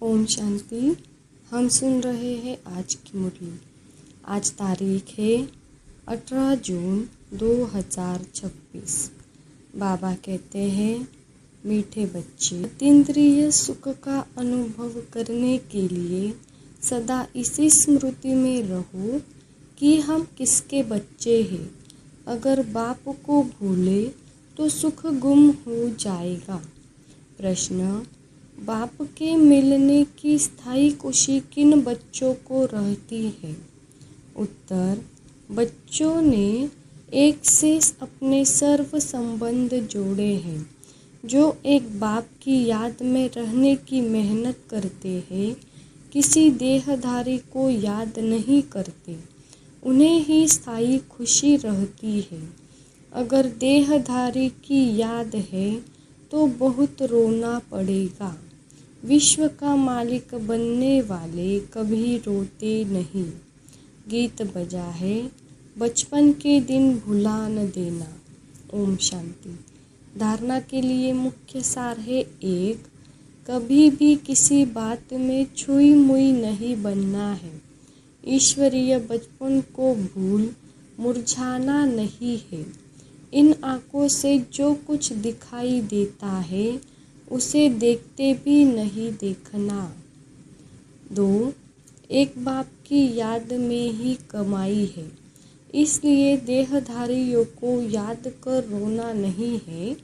ओम शांति। हम सुन रहे हैं आज की मुरली। आज तारीख है 18 जून 2026। बाबा कहते हैं, मीठे बच्चे, अतीन्द्रिय सुख का अनुभव करने के लिए सदा इसी स्मृति में रहो कि हम किसके बच्चे हैं। अगर बाप को भूले तो सुख गुम हो जाएगा। प्रश्न: बाप के मिलने की स्थायी खुशी किन बच्चों को रहती है? उत्तर: बच्चों ने एक से अपने सर्व संबंध जोड़े हैं, जो एक बाप की याद में रहने की मेहनत करते हैं, किसी देहधारी को याद नहीं करते। उन्हें ही स्थायी खुशी रहती है। अगर देहधारी की याद है तो बहुत रोना पड़ेगा। विश्व का मालिक बनने वाले कभी रोते नहीं। गीत बजा है, बचपन के दिन भुला न देना। ओम शांति। धारणा के लिए मुख्य सार है 1. कभी भी किसी बात में छुई मुई नहीं बनना है। ईश्वरीय बचपन को भूल मुरझाना नहीं है। इन आँखों से जो कुछ दिखाई देता है उसे देखते भी नहीं देखना। 2. एक बाप की याद में ही कमाई है, इसलिए देहधारियों को याद कर रोना नहीं है।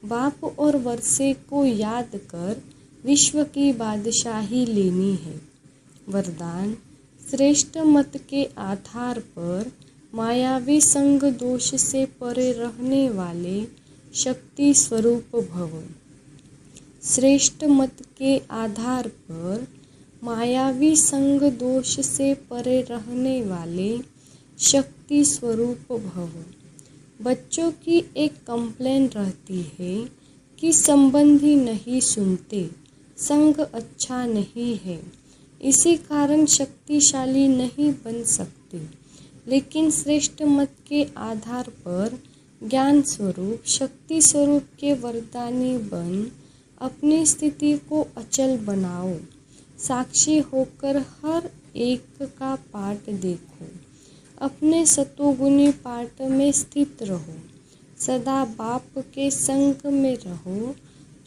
बाप और वर्षे को याद कर विश्व की बादशाही लेनी है। वरदान: श्रेष्ठ मत के आधार पर मायावी संग दोष से परे रहने वाले शक्ति स्वरूप भव। श्रेष्ठ मत के आधार पर मायावी संग दोष से परे रहने वाले शक्ति स्वरूप भव। बच्चों की एक कंप्लेन रहती है कि संबंधी नहीं सुनते, संग अच्छा नहीं है, इसी कारण शक्तिशाली नहीं बन सकते। लेकिन श्रेष्ठ मत के आधार पर ज्ञान स्वरूप शक्ति स्वरूप के वरदानी बन अपनी स्थिति को अचल बनाओ। साक्षी होकर हर एक का पाठ देखो। अपने सतोगुणी पाठ में स्थित रहो। सदा बाप के संग में रहो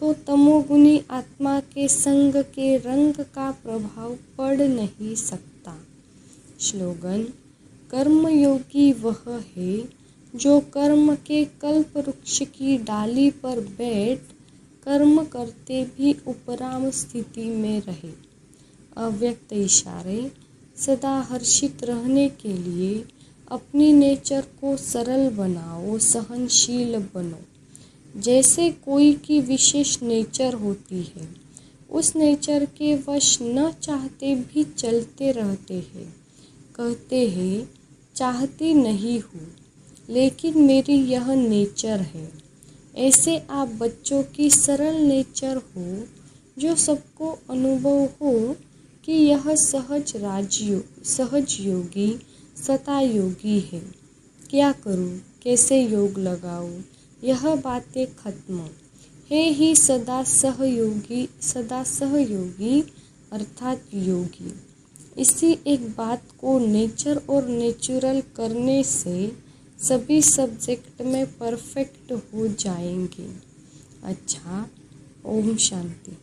तो तमोगुणी आत्मा के संग के रंग का प्रभाव पड़ नहीं सकता। स्लोगन: कर्मयोगी वह है जो कर्म के कल्प वृक्ष की डाली पर बैठ कर्म करते भी उपराम स्थिति में रहे। अव्यक्त इशारे: सदा हर्षित रहने के लिए अपनी नेचर को सरल बनाओ, सहनशील बनो। जैसे कोई की विशेष नेचर होती है, उस नेचर के वश न चाहते भी चलते रहते हैं। कहते हैं, चाहती नहीं हूँ लेकिन मेरी यह नेचर है। ऐसे आप बच्चों की सरल नेचर हो, जो सबको अनुभव हो कि यह सहज योगी सता योगी है। क्या करूं, कैसे योग लगाऊं, यह बातें खत्म है ही। सदा सहयोगी अर्थात योगी। इसी एक बात को नेचर और नेचुरल करने से सभी सब्जेक्ट में परफेक्ट हो जाएंगे। अच्छा, ओम शांति।